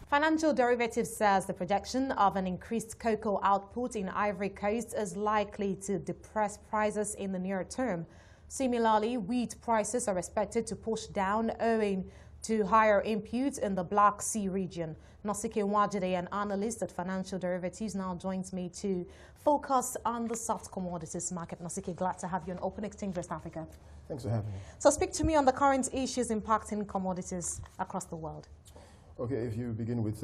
Financial Derivatives says the projection of an increased cocoa output in Ivory Coast is likely to depress prices in the near term. Similarly, wheat prices are expected to push down owing to higher inputs in the Black Sea region. Nosike Nwajide, an analyst at Financial Derivatives, now joins me to focus on the soft commodities market. Nosike, glad to have you on Open Exchange West Africa. Thanks for having me. So speak to me on the current issues impacting commodities across the world. Okay, if you begin with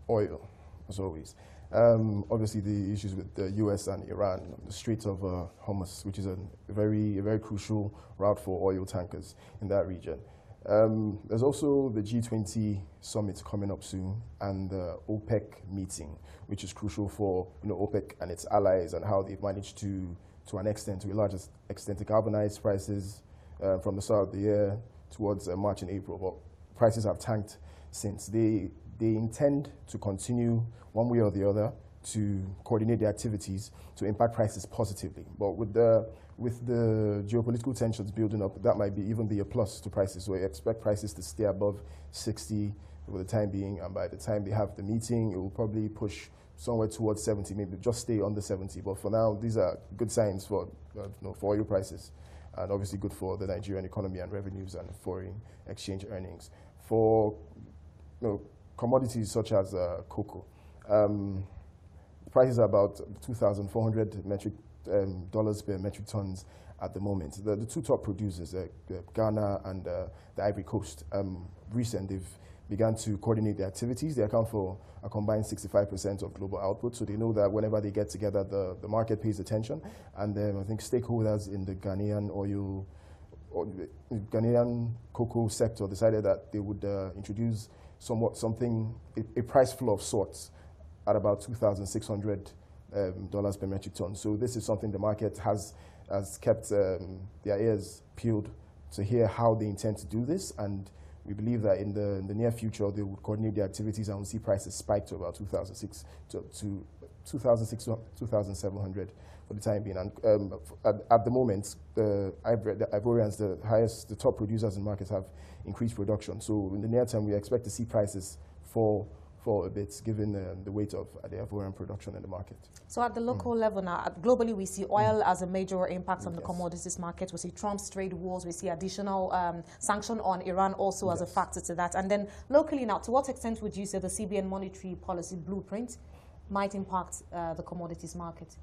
oil, as always. Obviously, the issues with the US and Iran, the Strait of Hormuz, which is a very crucial route for oil tankers in that region. There's also the G20 summit coming up soon, and the OPEC meeting, which is crucial for OPEC and its allies and how they've managed to an extent, to a large extent, to galvanize prices from the start of the year towards March and April. But prices have tanked since. They intend to continue one way or the other to coordinate their activities to impact prices positively. But with the geopolitical tensions building up, that might even be a plus to prices. So I expect prices to stay above 60 for the time being, and by the time they have the meeting, it will probably push somewhere towards 70, maybe just stay under 70. But for now, these are good signs for oil prices, and obviously good for the Nigerian economy and revenues and foreign exchange earnings. For commodities such as cocoa, prices are about $2,400 dollars per metric tons at the moment. The two top producers, Ghana and the Ivory Coast, recently they've began to coordinate their activities. They account for a combined 65% of global output, so they know that whenever they get together, the market pays attention. And I think stakeholders in the Ghanaian Ghanaian cocoa sector decided that they would introduce a price floor of sorts at about $2,600 dollars per metric ton. So this is something the market has kept their ears peeled to hear how they intend to do this, and we believe that in the near future they will coordinate their activities and we'll see prices spike to about 2,700 for the time being. And at the moment, the Ivorians, the top producers in markets, have increased production. So in the near term, we expect to see prices fall a bit, given the weight of the Ivorian production in the market. So at the local level now, globally, we see oil as a major impact on the commodities market. We see Trump's trade wars. We see additional sanction on Iran also as a factor to that. And then locally now, to what extent would you say the CBN monetary policy blueprint might impact the commodities market?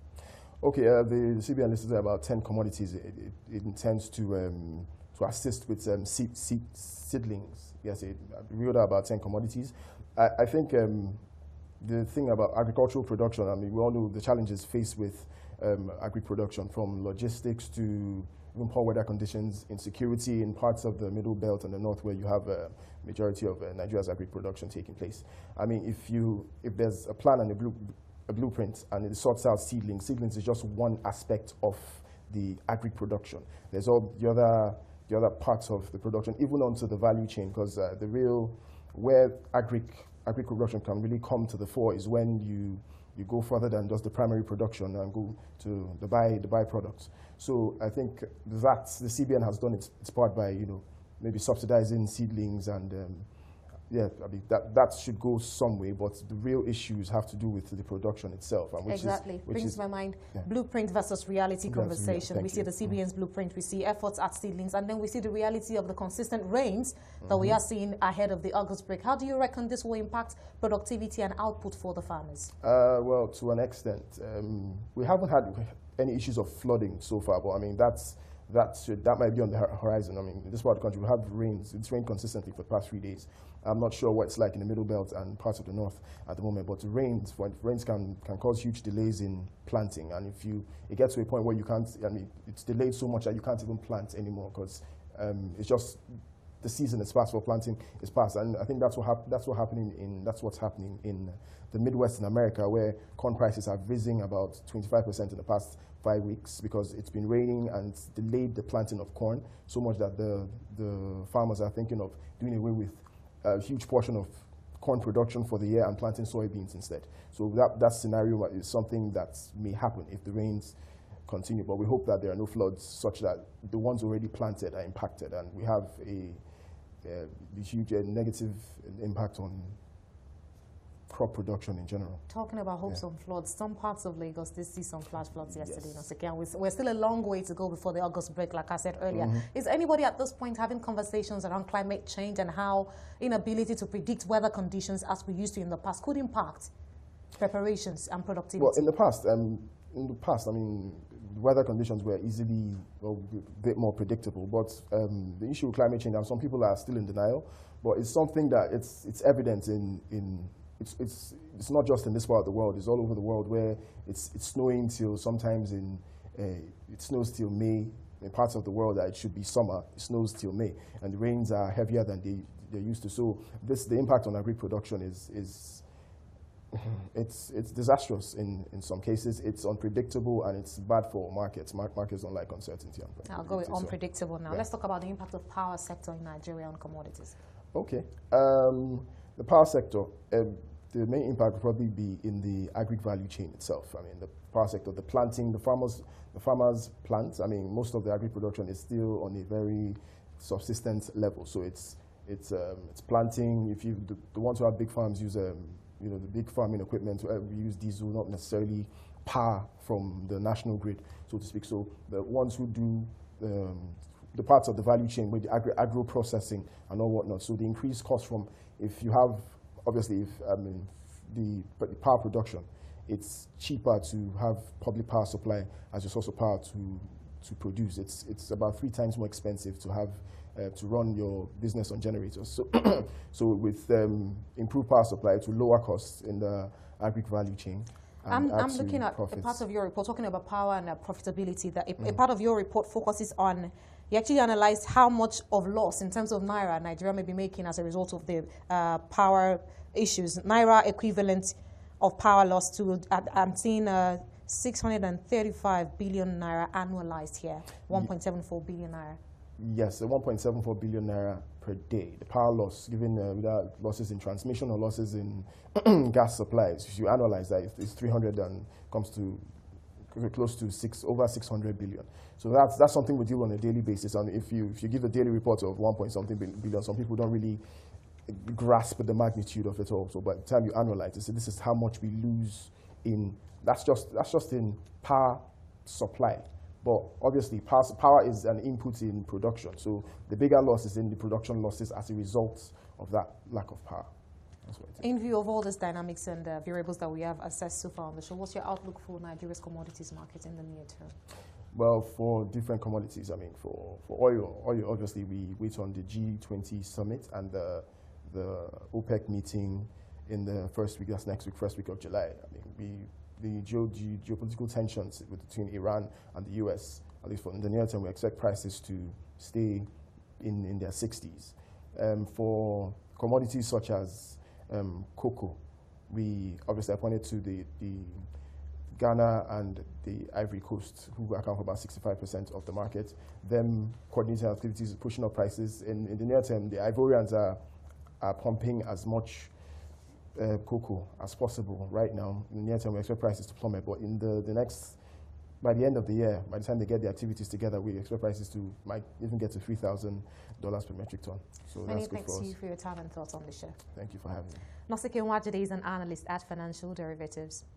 Okay, the CBN lists about 10 commodities it intends to assist with seedlings. Yes, it reeled out about 10 commodities. I think the thing about agricultural production, I mean, we all know the challenges faced with agri-production, from logistics to even poor weather conditions, insecurity in parts of the middle belt and the north, where you have a majority of Nigeria's agri-production taking place. I mean, if there's a plan and a blueprint and it sorts out seedlings is just one aspect of the agri-production. There's all the other parts of the production, even onto the value chain, because where agri-production can really come to the fore is when you go further than just the primary production and go to the byproducts. So I think that the CBN has done its part by maybe subsidizing seedlings, and yeah, I mean that should go some way, but the real issues have to do with the production itself. And brings my mind blueprint versus reality conversation. We see the CBN's blueprint, we see efforts at seedlings, and then we see the reality of the consistent rains that we are seeing ahead of the August break. How do you reckon this will impact productivity and output for the farmers? Well, to an extent, we haven't had any issues of flooding so far, but I mean that might be on the horizon. I mean, in this part of the country, we have rains. It's rained consistently for the past 3 days. I'm not sure what it's like in the middle belt and parts of the north at the moment, but rains can cause huge delays in planting. And if it gets to a point where you can't, I mean, it's delayed so much that you can't even plant anymore, because it's just the season is past for planting is past. And I think that's what's happening in the Midwest in America, where corn prices have risen about 25% in the past 5 weeks, because it's been raining and delayed the planting of corn so much that the farmers are thinking of doing away with a huge portion of corn production for the year and planting soybeans instead. So that scenario is something that may happen if the rains continue. But we hope that there are no floods such that the ones already planted are impacted, and we have a huge negative impact on crop production in general. Talking about hopes on floods, some parts of Lagos did see some flash floods yesterday. Nosike, and we're still a long way to go before the August break, like I said earlier. Is anybody at this point having conversations around climate change and how inability to predict weather conditions as we used to in the past could impact preparations and productivity? Well, in the past, I mean, weather conditions were easily, well, a bit more predictable. But the issue with climate change, and some people are still in denial, but it's something that it's evident it's not just in this part of the world. It's all over the world where it's snowing till sometimes it snows till May. In parts of the world that it should be summer, it snows till May, and the rains are heavier than they're used to. So the impact on agri production is it's disastrous in some cases. It's unpredictable and it's bad for markets. Markets don't like uncertainty. I'll go with unpredictable now. Yeah. Let's talk about the impact of power sector in Nigeria on commodities. Okay. The power sector, the main impact will probably be in the agri value chain itself. I mean, the power sector, the planting, the farmers plant. I mean, most of the agri production is still on a very subsistence level. So it's planting. If the ones who have big farms use the big farming equipment, we use diesel, not necessarily power from the national grid, so to speak. So the ones who do the parts of the value chain with the agro processing and all whatnot. So the increased cost from, if you have, obviously, the power production, it's cheaper to have public power supply as a source of power to produce. It's about 3 times more expensive to have to run your business on generators. So, so with improved power supply, to lower costs in the agri value chain. I'm looking at a part of your report talking about power and profitability. That a part of your report focuses on, you actually analyzed how much of loss in terms of Naira Nigeria may be making as a result of the power issues. Naira equivalent of power loss to, I'm seeing 635 billion Naira annualized here, 1.74 billion Naira. Yes, 1.74 billion Naira per day. The power loss, given without losses in transmission or losses in gas supplies, if you analyze that, it's 300 and comes to close to over 600 billion. So that's something we deal on a daily basis. And if you give a daily report of 1.something billion, some people don't really grasp the magnitude of it all. So by the time you analyze it, this is how much we lose in, that's just in power supply. But obviously, power is an input in production. So the bigger loss is in the production losses as a result of that lack of power. That's what it is. In view of all these dynamics and variables that we have assessed so far on the show, what's your outlook for Nigeria's commodities market in the near term? Well, for different commodities, I mean, for oil, obviously, we wait on the G20 summit and the OPEC meeting in the first week, that's next week, first week of July. I mean, the geopolitical tensions between Iran and the US, at least for in the near term, we expect prices to stay in their 60s. For commodities such as cocoa, we obviously pointed to the Ghana and the Ivory Coast, who account for about 65% of the market. Them coordinating activities, pushing up prices. In the near term, the Ivorians are pumping as much cocoa as possible right now. In the near term, we expect prices to plummet, but in by the end of the year, by the time they get the activities together, we expect prices might even get to $3,000 per metric ton. So many thanks to you for your time and thoughts on the show. Thank you for having me. Nosike Nwajide is an analyst at Financial Derivatives.